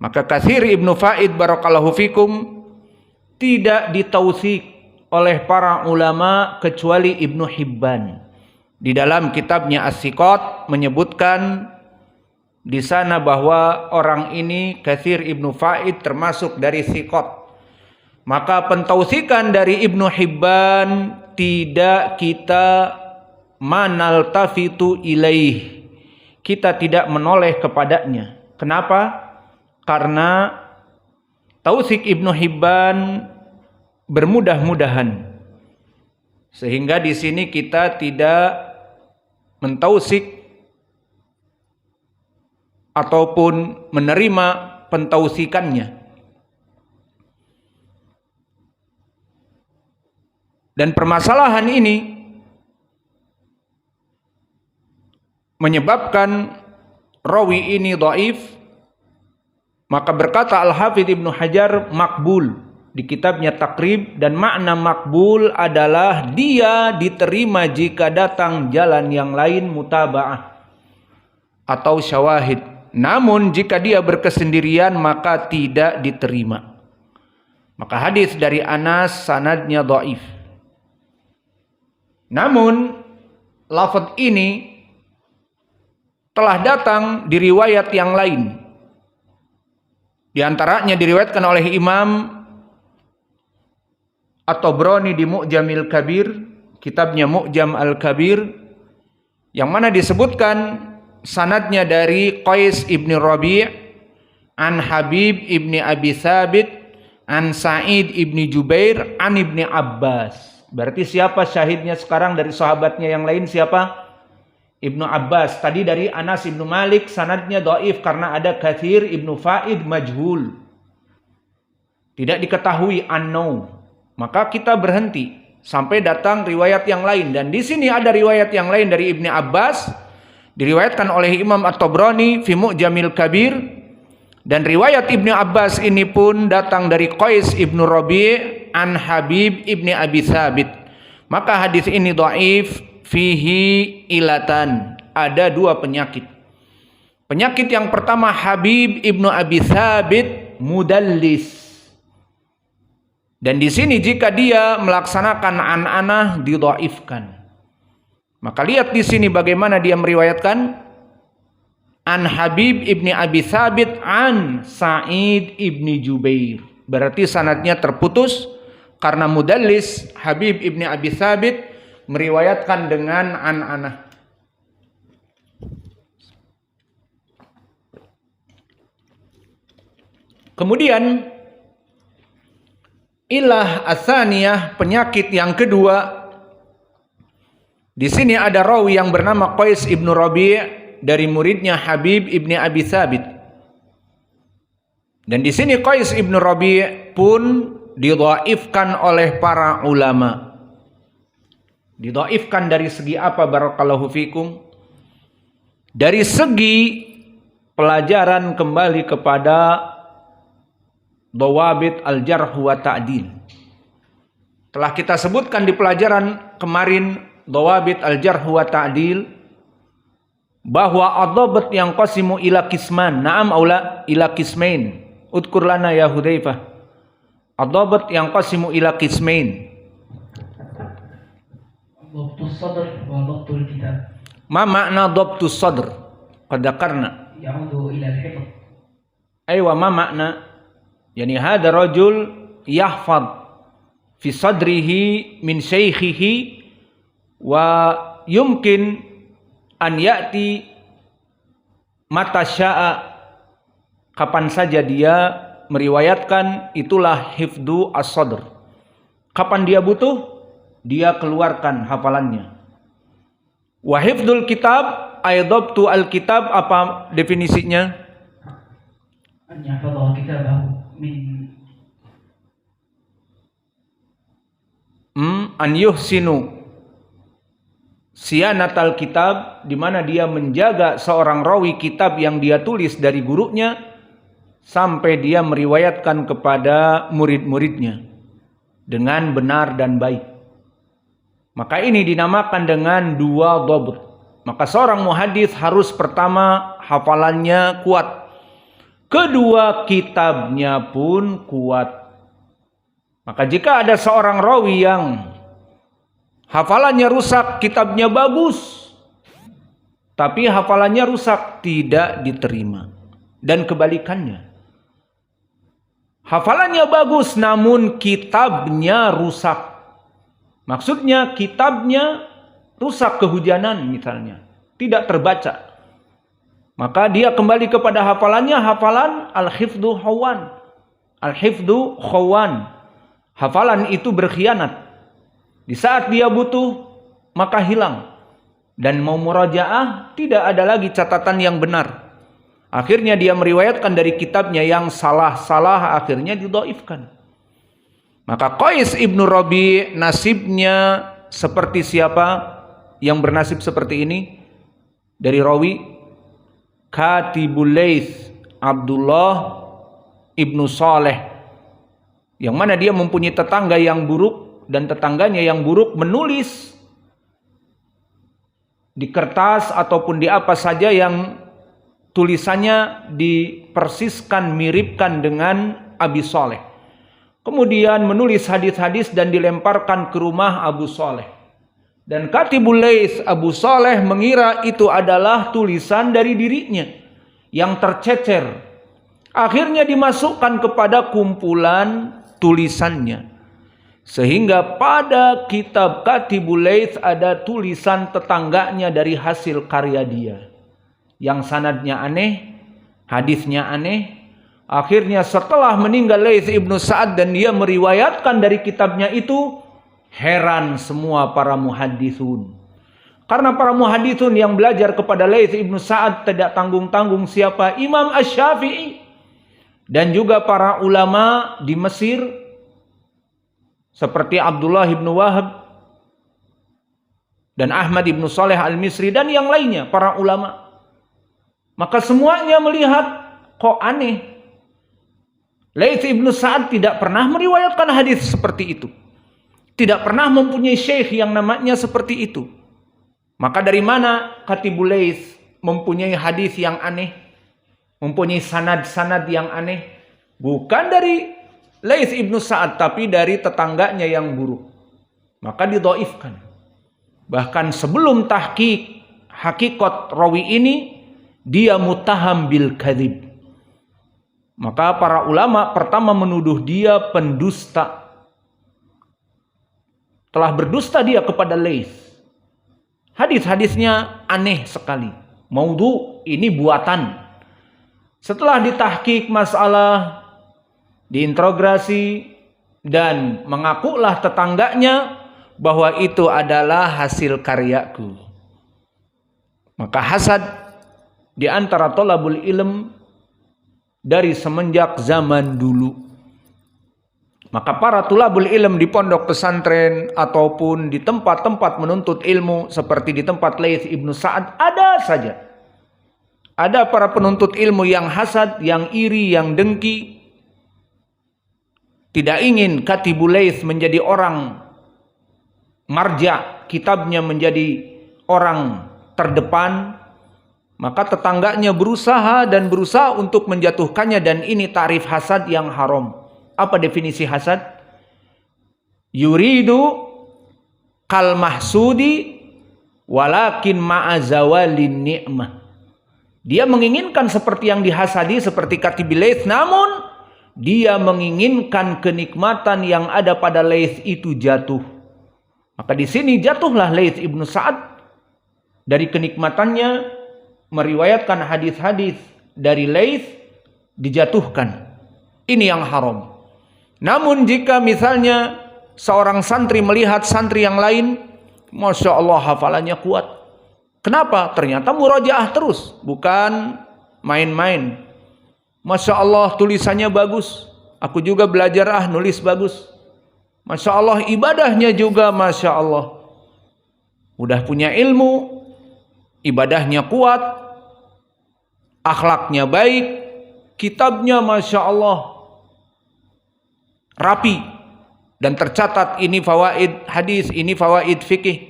Maka Katsir Ibnu Faid barakallahu fikum tidak ditausik oleh para ulama kecuali Ibnu Hibban. Di dalam kitabnya As-Siqat menyebutkan di sana bahwa orang ini Katsir Ibnu Faid termasuk dari Siqat. Maka pentausikan dari Ibnu Hibban tidak kita manaltafitu ilaih. Kita tidak menoleh kepadanya. Kenapa? Karena tausik Ibnu Hibban bermudah-mudahan. Sehingga di sini kita tidak mentausik ataupun menerima pentausikannya. Dan permasalahan ini menyebabkan rawi ini dhaif. Maka berkata Al-Hafidz Ibnu Hajar makbul di kitabnya Taqrib, dan makna makbul adalah dia diterima jika datang jalan yang lain mutaba'ah atau syawahid. Namun jika dia berkesendirian maka tidak diterima. Maka hadis dari Anas sanadnya dhaif. Namun lafaz ini telah datang di riwayat yang lain. Di antaranya diriwayatkan oleh Imam At-Tabrani di Mu'jamil Kabir, kitabnya Mu'jam Al-Kabir, yang mana disebutkan sanadnya dari Qais ibn Rabi' an Habib ibn Abi Thabit an Sa'id ibn Jubair an ibn Abbas. Berarti siapa syahidnya sekarang dari sahabatnya yang lain? Siapa? Ibnu Abbas. Tadi dari Anas ibnu Malik sanadnya dhaif karena ada Katsir Ibnu Faid majhul, tidak diketahui, unknown. Maka kita berhenti sampai datang riwayat yang lain. Dan di sini ada riwayat yang lain dari Ibnu Abbas, diriwayatkan oleh Imam At-Tabrani fi Mu'jamil Kabir. Dan riwayat Ibnu Abbas ini pun datang dari Qais ibnu Rabi' an Habib ibni Abi Thabit. Maka hadis ini dhaif, fihi ilatan, ada dua penyakit. Penyakit yang pertama, Habib ibnu Abi Thabit mudallis. Dan di sini jika dia melaksanakan an-anah didhaifkan. Maka lihat di sini bagaimana dia meriwayatkan an Habib ibni Abi Thabit an Sa'id ibni Jubair. Berarti sanadnya terputus karena mudallis. Habib ibni Abi Thabit meriwayatkan dengan an-anah. Kemudian ilah atsaniyah, penyakit yang kedua. Di sini ada rawi yang bernama Qais ibnu Rabi' dari muridnya Habib ibni Abi Thabit. Dan di sini Qais ibnu Rabi' pun didhaifkan oleh para ulama. Didhaifkan dari segi apa barakallahu fikum? Dari segi pelajaran kembali kepada dhawabit al-jarh wa ta'dil. Telah kita sebutkan di pelajaran kemarin dhawabit al-jarh wa ta'dil bahwa ad-dhabt yang qasimu ila qisman. Na'am aula ila qismain. Udkur lana ya Hudzaifah. Ad-dhabt yang qasimu ila qismain. Dhabtus sadr wa dhabtul kitab. Ma makna dhabtus sadr? Qad dzakarna. Ya'udu ila al-hifdh. Aywa, ma makna? Yani hada rajul yahfad fi sadrihi min syaikhihi wa yumkin an ya'ti mata sya'a, kapan saja dia meriwayatkan, itulah hifdhu as-sadr. Kapan dia butuh, dia keluarkan hafalannya. Wa hifdzul kitab ay dhabtu al-kitab, apa definisinya? An yahfadha kitabahu min an yuhsinu siyanatal kitab, di mana dia menjaga seorang rawi kitab yang dia tulis dari gurunya sampai dia meriwayatkan kepada murid-muridnya dengan benar dan baik. Maka ini dinamakan dengan dua dhabt. Maka seorang muhadis harus pertama hafalannya kuat. kedua kitabnya pun kuat. Maka jika ada seorang rawi yang hafalannya rusak, kitabnya bagus, tapi hafalannya rusak, tidak diterima. Dan kebalikannya, hafalannya bagus namun kitabnya rusak. Maksudnya kitabnya rusak kehujanan misalnya, tidak terbaca. Maka dia kembali kepada hafalannya, hafalan al-hifdhu khawan. Al-hifdhu khawan. Hafalan itu berkhianat. Di saat dia butuh, maka hilang. Dan mau murajaah, tidak ada lagi catatan yang benar. Akhirnya dia meriwayatkan dari kitabnya yang salah-salah, akhirnya didhaifkan. Maka Qais ibnu Rabi' nasibnya seperti siapa yang bernasib seperti ini? Dari rawi Katibul Laits Abdullah ibnu Saleh, yang mana dia mempunyai tetangga yang buruk, dan tetangganya yang buruk menulis di kertas ataupun di apa saja yang tulisannya dipersiskan, miripkan dengan Abi Saleh. Kemudian menulis hadis-hadis dan dilemparkan ke rumah Abu Saleh. Dan Katibul Laits Abu Saleh mengira itu adalah tulisan dari dirinya yang tercecer. Akhirnya dimasukkan kepada kumpulan tulisannya. Sehingga pada kitab Katibul Laits ada tulisan tetangganya dari hasil karya dia. Yang sanadnya aneh, hadisnya aneh. Akhirnya setelah meninggal Laits ibnu Sa'ad dan dia meriwayatkan dari kitabnya itu, heran semua para muhaddisun. Karena para muhaddisun yang belajar kepada Laits ibnu Sa'ad tidak tanggung-tanggung siapa? Imam Asy-Syafi'i. Dan juga para ulama di Mesir seperti Abdullah ibnu Wahab dan Ahmad ibnu Saleh al-Misri dan yang lainnya, para ulama. Maka semuanya melihat kok aneh. Laits ibnu Sa'ad tidak pernah meriwayatkan hadis seperti itu. Tidak pernah mempunyai syekh yang namanya seperti itu. Maka dari mana Katibul Laits mempunyai hadis yang aneh? Mempunyai sanad-sanad yang aneh, bukan dari Laits ibnu Sa'ad, tapi dari tetangganya yang buruk. Maka didhaifkan. Bahkan sebelum tahqiq hakikat rawi ini, dia muttaham bil kadzib. Maka para ulama pertama menuduh dia pendusta. Telah berdusta dia kepada Laits. Hadis-hadisnya aneh sekali. Maudhu, ini buatan. Setelah ditahqiq masalah, diintrogasi, dan mengakulah tetangganya bahwa itu adalah hasil karyaku. Maka hasad di antara thalabul ilm dari semenjak zaman dulu. Maka para thalabul ilm di pondok pesantren ataupun di tempat-tempat menuntut ilmu seperti di tempat Laits ibnu Sa'ad ada saja. Ada para penuntut ilmu yang hasad, yang iri, yang dengki. Tidak ingin Katibul Laits menjadi orang marja, kitabnya menjadi orang terdepan. Maka tetangganya berusaha untuk menjatuhkannya, dan ini ta'rif hasad yang haram. Apa definisi hasad? Yuridu kal mahsudi walakin ma'azawalin ni'mah. Dia menginginkan seperti yang dihasadi, seperti Katibul Laits, namun dia menginginkan kenikmatan yang ada pada Laits itu jatuh. Maka di sini jatuhlah Laits ibnu Sa'ad dari kenikmatannya meriwayatkan hadis-hadis dari Laits, dijatuhkan. Ini yang haram. Namun jika misalnya seorang santri melihat santri yang lain, Masya Allah hafalannya kuat. Kenapa? Ternyata murajaah terus, bukan main-main. Masya Allah tulisannya bagus. Aku juga belajar nulis bagus. Masya Allah ibadahnya juga Masya Allah. Udah punya ilmu, ibadahnya kuat, akhlaknya baik, kitabnya Masya Allah rapi. Dan tercatat ini fawaid hadis, ini fawaid fikih.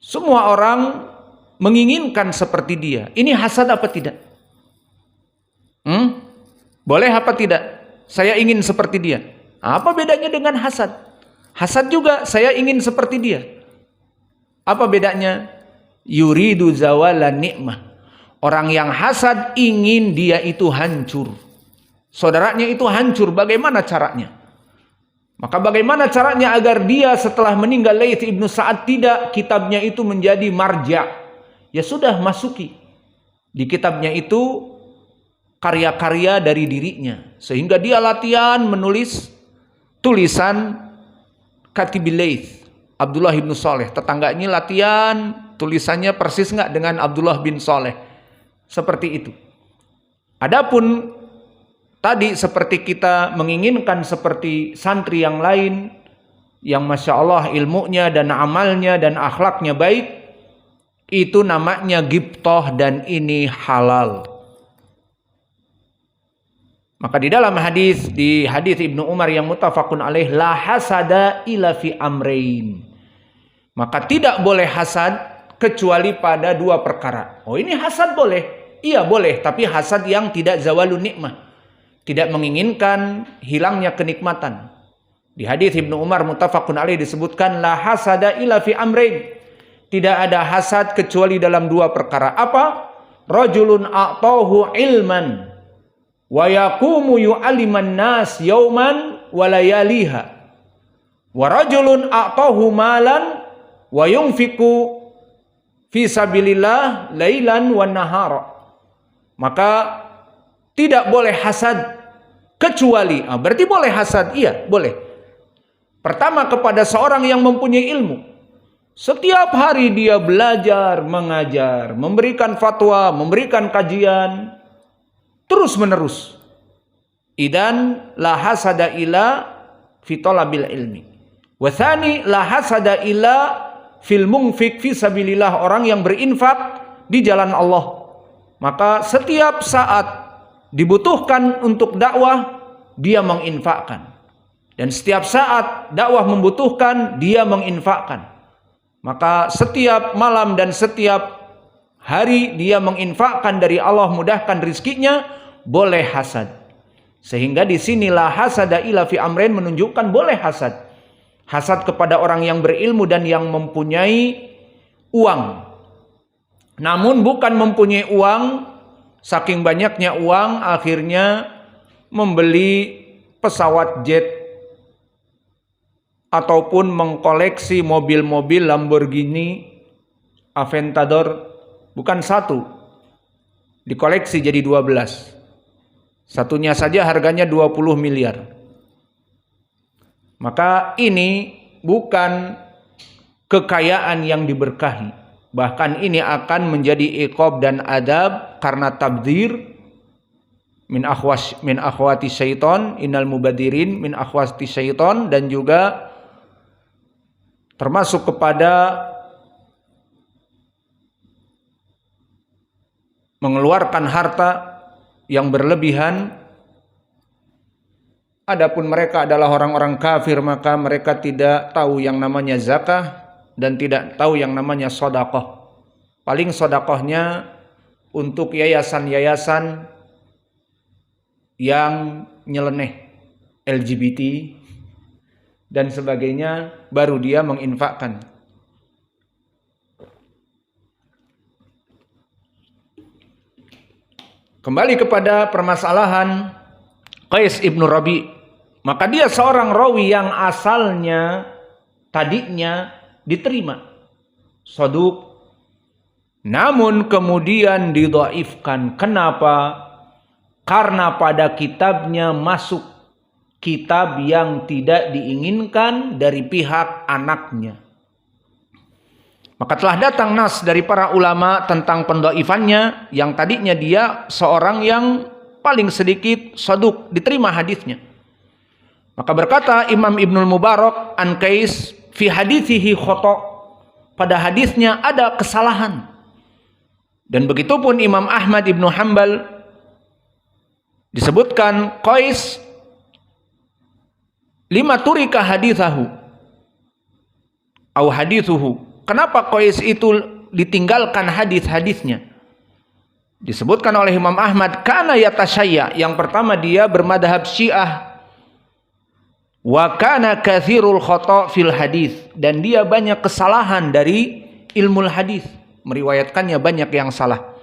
Semua orang menginginkan seperti dia. Ini hasad apa tidak? Boleh apa tidak? Saya ingin seperti dia. Apa bedanya dengan hasad? Hasad juga saya ingin seperti dia. Apa bedanya? Yuridu zawalan nikmah. Orang yang hasad ingin dia itu hancur. Saudaranya itu hancur. Bagaimana caranya? Maka bagaimana caranya agar dia setelah meninggal Laits ibnu Sa'ad tidak kitabnya itu menjadi marja? Ya sudah, masuki di kitabnya itu karya-karya dari dirinya. Sehingga dia latihan menulis tulisan Katibil Laits, Abdullah bin Saleh. Tetangganya latihan tulisannya persis nggak dengan Abdullah bin Saleh. Seperti itu. Adapun tadi seperti kita menginginkan seperti santri yang lain yang Masya Allah ilmunya dan amalnya dan akhlaknya baik, itu namanya ghibthah dan ini halal. Maka di dalam hadis Ibnu Umar yang muttafaqun alaih, la hasada illa fi amrain. Maka tidak boleh hasad kecuali pada dua perkara. Oh, ini hasad boleh? Iya boleh, tapi hasad yang tidak zawalun nikmah. Tidak menginginkan hilangnya kenikmatan. Di hadis Ibnu Umar muttafaqun alaih disebutkan la hasada illa fi amrain. Tidak ada hasad kecuali dalam dua perkara. Apa? Rajulun a'tahu ilman wa yaqumu yu'alliman nas yauman wa layaliha. Wa rajulun a'tahu malan wa yunfiqu fi sabilillah lailan wa nahara. Maka tidak boleh hasad kecuali, berarti boleh hasad, iya boleh. Pertama kepada seorang yang mempunyai ilmu. Setiap hari dia belajar, mengajar, memberikan fatwa, memberikan kajian terus menerus. Idan la hasada ila fi talabil ilmi. Wa tsani la hasada ila fil munfik fi sabilillah, orang yang berinfak di jalan Allah. Maka setiap saat dibutuhkan untuk dakwah, dia menginfakkan. Dan setiap saat dakwah membutuhkan, dia menginfakkan. Maka setiap malam dan setiap hari dia menginfakkan dari Allah, mudahkan rizkinya, boleh hasad. Sehingga di sinilah hasada ila fi amrain menunjukkan boleh hasad. Hasad kepada orang yang berilmu dan yang mempunyai uang. Namun bukan mempunyai uang, saking banyaknya uang akhirnya membeli pesawat jet ataupun mengkoleksi mobil-mobil Lamborghini Aventador, bukan satu, dikoleksi jadi 12. Satunya saja harganya 20 miliar. Maka ini bukan kekayaan yang diberkahi. Bahkan ini akan menjadi iqab dan adab karena tabdzir min akhwati syaiton, innal mubadirin min akhwati syaiton, dan juga termasuk kepada mengeluarkan harta yang berlebihan. Adapun mereka adalah orang-orang kafir, maka mereka tidak tahu yang namanya zakah dan tidak tahu yang namanya sedekah. Paling sedekahnya untuk yayasan-yayasan yang nyeleneh LGBT dan sebagainya, baru dia menginfakkan. Kembali kepada permasalahan Qais ibnu Rabi'. Maka dia seorang rawi yang asalnya tadinya diterima, saduq, namun kemudian didhaifkan. Kenapa? Karena pada kitabnya masuk kitab yang tidak diinginkan dari pihak anaknya. Maka telah datang nas dari para ulama tentang pendhaifannya, yang tadinya dia seorang yang paling sedikit saduq, diterima hadisnya. Maka berkata Imam Ibnul Mubarak an Qais, fi hadithihi khata', pada hadisnya ada kesalahan. Dan begitupun Imam Ahmad Ibnu Hanbal, disebutkan Qais lima turika hadithahu au hadithuhu. Kenapa Qais itu ditinggalkan hadis-hadisnya? Disebutkan oleh Imam Ahmad, kana yatasyayya, yang pertama dia bermadhab Syiah. Wa kana katsirul khata' fil hadis, dan dia banyak kesalahan dari ilmu hadis, meriwayatkannya banyak yang salah.